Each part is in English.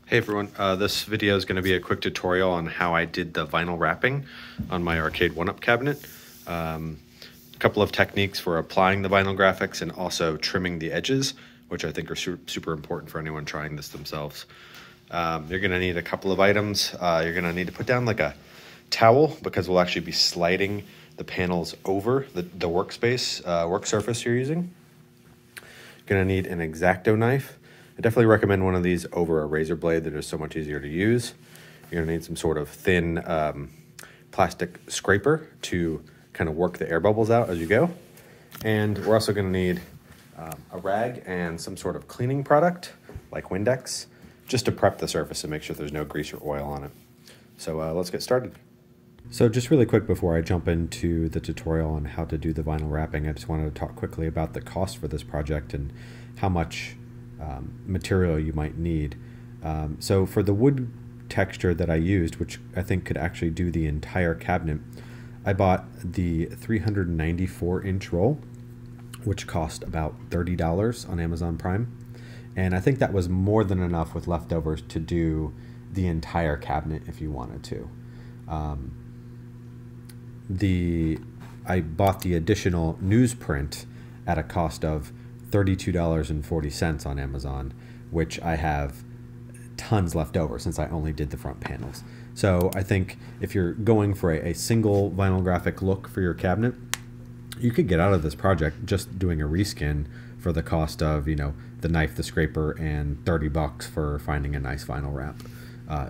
Hey everyone, this video is going to be a quick tutorial on how I did the vinyl wrapping on my Arcade1up cabinet. A couple of techniques for applying the vinyl graphics and also trimming the edges, which I think are super important for anyone trying this themselves. You're going to need a couple of items. You're going to need to put down like a towel because we'll actually be sliding the panels over the work surface you're using. You're going to need an X-Acto knife. I definitely recommend one of these over a razor blade that is so much easier to use. You're gonna need some sort of thin plastic scraper to kind of work the air bubbles out as you go. And we're also gonna need a rag and some sort of cleaning product like Windex, just to prep the surface and make sure there's no grease or oil on it. So let's get started. So just really quick before I jump into the tutorial on how to do the vinyl wrapping, I just wanted to talk quickly about the cost for this project and how much material you might need. So for the wood texture that I used, which I think could actually do the entire cabinet, I bought the 394-inch roll, which cost about $30 on Amazon Prime. And I think that was more than enough with leftovers to do the entire cabinet if you wanted to. I bought the additional newsprint at a cost of $32.40 on Amazon, which I have tons left over since I only did the front panels. So I think if you're going for a single vinyl graphic look for your cabinet, you could get out of this project just doing a reskin for the cost of, you know, the knife, the scraper, and $30 for finding a nice vinyl wrap.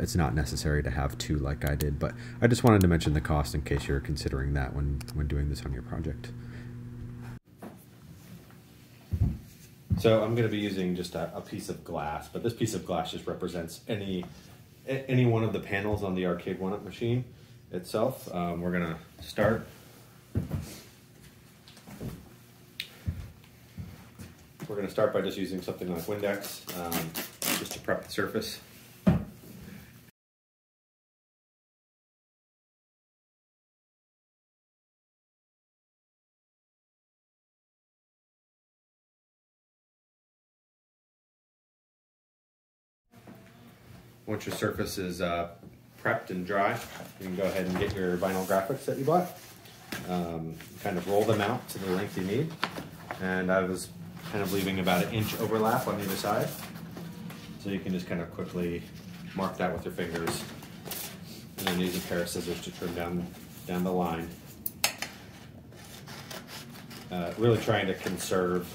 It's not necessary to have two like I did, but I just wanted to mention the cost in case you're considering that when doing this on your project. So I'm going to be using just a piece of glass, but this piece of glass just represents any one of the panels on the Arcade1up machine itself. We're going to start. We're going to start by just using something like Windex, just to prep the surface. Once your surface is prepped and dry, you can go ahead and get your vinyl graphics that you bought. Kind of roll them out to the length you need. And I was kind of leaving about an inch overlap on either side. So you can just kind of quickly mark that with your fingers. And then use a pair of scissors to trim down the line. Really trying to conserve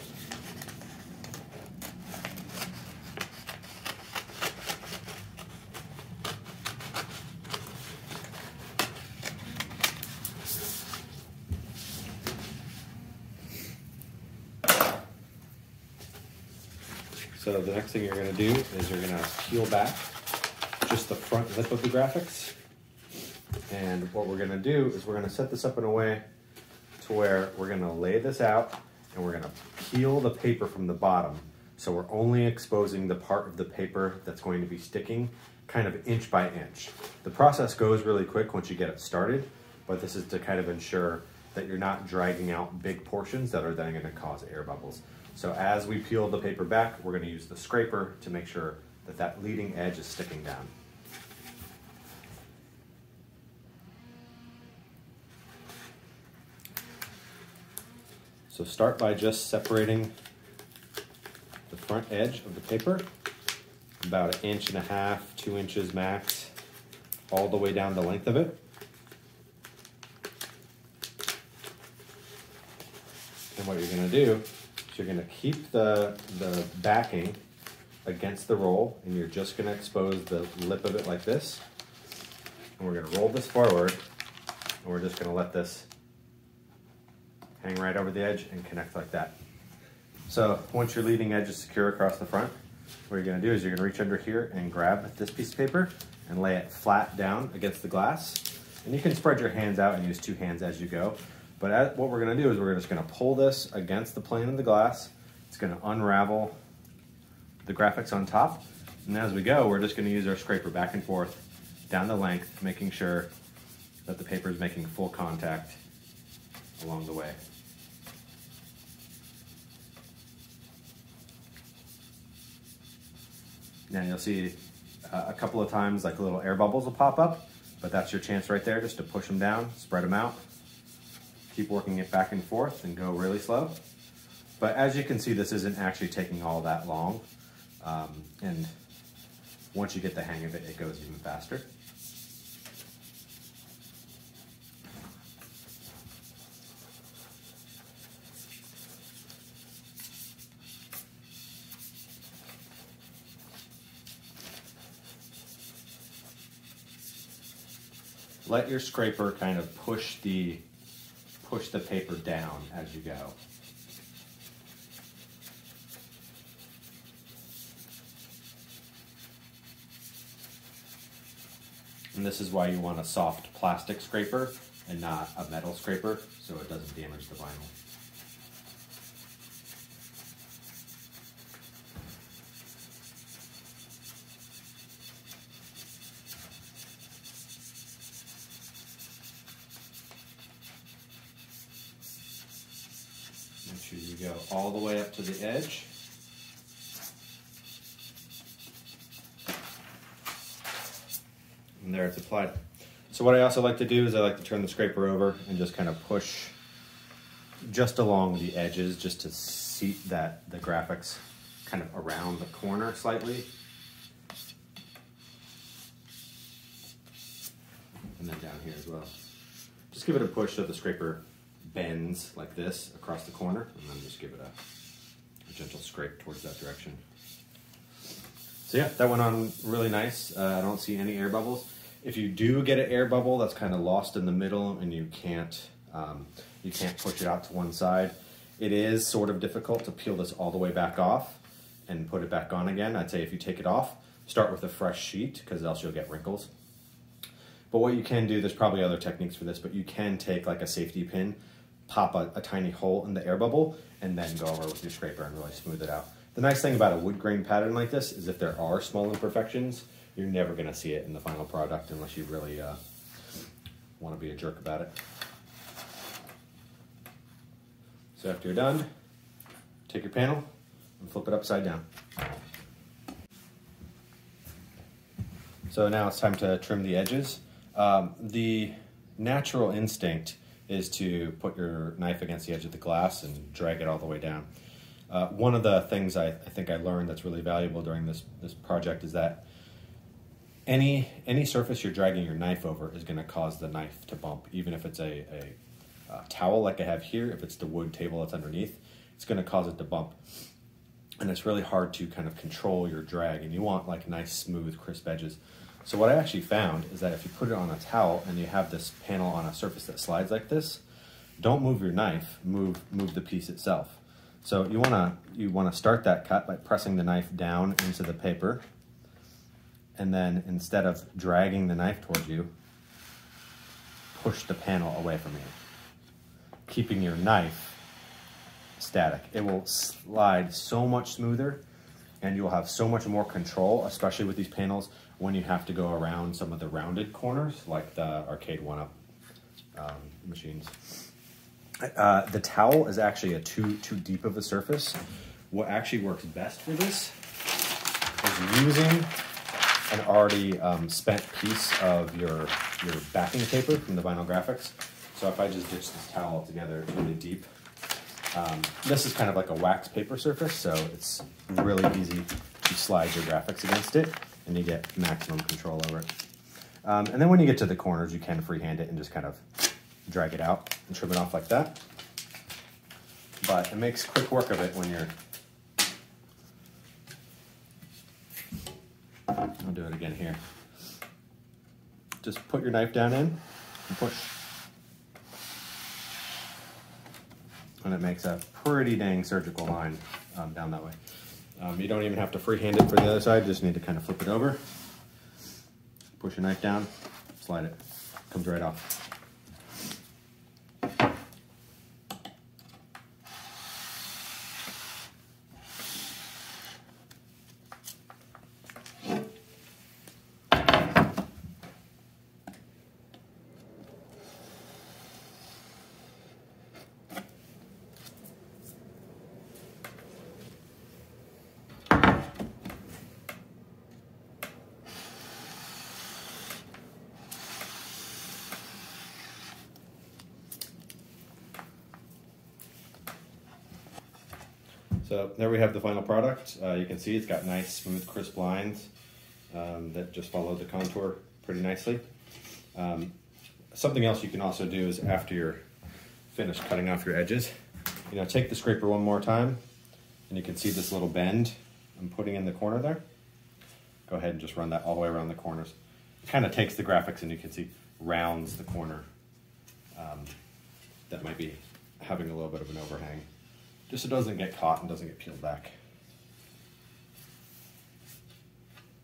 So the next thing you're going to do is you're going to peel back just the front lip of the graphics. And what we're going to do is we're going to set this up in a way to where we're going to lay this out and we're going to peel the paper from the bottom. So we're only exposing the part of the paper that's going to be sticking kind of inch by inch. The process goes really quick once you get it started, but this is to kind of ensure that you're not dragging out big portions that are then going to cause air bubbles. So as we peel the paper back, we're going to use the scraper to make sure that that leading edge is sticking down. So start by just separating the front edge of the paper, about 1.5 inches, 2 inches max, all the way down the length of it. And what you're going to do is you're going to keep the backing against the roll, and you're just going to expose the lip of it like this. And we're going to roll this forward, and we're just going to let this hang right over the edge and connect like that. So once your leading edge is secure across the front, what you're going to do is you're going to reach under here and grab this piece of paper and lay it flat down against the glass. And you can spread your hands out and use two hands as you go. But what we're going to do is we're just going to pull this against the plane of the glass. It's going to unravel the graphics on top. And as we go, we're just going to use our scraper back and forth down the length, making sure that the paper is making full contact along the way. Now you'll see A couple of times like little air bubbles will pop up, but that's your chance right there just to push them down, spread them out, keep working it back and forth and go really slow. But as you can see, this isn't actually taking all that long. And once you get the hang of it, it goes even faster. Let your scraper kind of push the paper down as you go. And this is why you want a soft plastic scraper and not a metal scraper, so it doesn't damage the vinyl. Make sure you go all the way up to the edge. And there it's applied. So what I also like to do is I like to turn the scraper over and just kind of push just along the edges just to seat that the graphics kind of around the corner slightly. And then down here as well. Just give it a push so the scraper bends like this across the corner, and then just give it a gentle scrape towards that direction. So yeah, that went on really nice. I don't see any air bubbles. If you do get an air bubble that's kind of lost in the middle and you can't push it out to one side, it is sort of difficult to peel this all the way back off and put it back on again. I'd say if you take it off, start with a fresh sheet, because else you'll get wrinkles. But what you can do, there's probably other techniques for this, but you can take like a safety pin, pop a tiny hole in the air bubble, and then go over with your scraper and really smooth it out. The nice thing about a wood grain pattern like this is if there are small imperfections, you're never going to see it in the final product unless you really want to be a jerk about it. So after you're done, take your panel and flip it upside down. So now it's time to trim the edges. The natural instinct is to put your knife against the edge of the glass and drag it all the way down. One of the things I think I learned that's really valuable during this project is that any surface you're dragging your knife over is going to cause the knife to bump, even if it's a towel like I have here. If it's the wood table that's underneath, it's going to cause it to bump. And it's really hard to kind of control your drag, and you want like nice, smooth, crisp edges. So what I actually found is that if you put it on a towel and you have this panel on a surface that slides like this, don't move your knife, move the piece itself. So you wanna start that cut by pressing the knife down into the paper, and then instead of dragging the knife towards you, push the panel away from you, keeping your knife static. It will slide so much smoother, and you'll have so much more control, especially with these panels when you have to go around some of the rounded corners like the Arcade1up machines. The towel is actually a too deep of a surface. What actually works best for this is using an already spent piece of your backing paper from the vinyl graphics. So if I just ditch this towel altogether, it's really deep. This is kind of like a wax paper surface, so it's really easy to slide your graphics against it, and you get maximum control over it. And then when you get to the corners, you can freehand it and just kind of drag it out and trim it off like that. But it makes quick work of it when you're... I'll do it again here. Just put your knife down in and push. And it makes a pretty dang surgical line down that way. You don't even have to freehand it for the other side, just need to kind of flip it over. Push your knife down, slide it, comes right off. So there we have the final product. You can see it's got nice, smooth, crisp lines that just follow the contour pretty nicely. Something else you can also do is after you're finished cutting off your edges, take the scraper one more time, and you can see this little bend I'm putting in the corner there. Go ahead and just run that all the way around the corners. It kind of takes the graphics and you can see rounds the corner that might be having a little bit of an overhang, just so it doesn't get caught and doesn't get peeled back.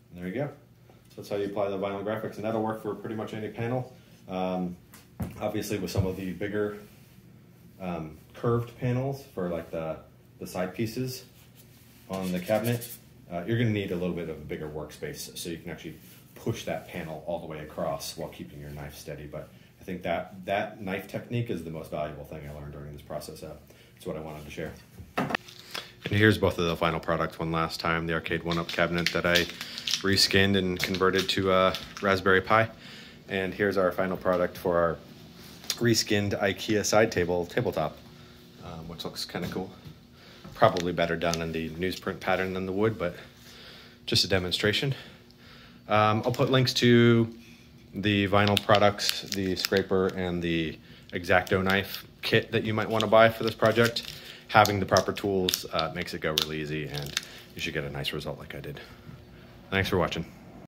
And there you go. So that's how you apply the vinyl graphics, and that'll work for pretty much any panel. Obviously with some of the bigger curved panels for like the side pieces on the cabinet, you're going to need a little bit of a bigger workspace so you can actually push that panel all the way across while keeping your knife steady. But I think that knife technique is the most valuable thing I learned during this process. It's what I wanted to share. And here's both of the final products one last time. The Arcade1up cabinet that I reskinned and converted to a Raspberry Pi. And here's our final product for our reskinned IKEA side tabletop, which looks kind of cool. Probably better done in the newsprint pattern than the wood, but just a demonstration. I'll put links to the vinyl products, the scraper, and the X-Acto knife kit that you might want to buy for this project. Having the proper tools makes it go really easy, and you should get a nice result like I did. Thanks for watching.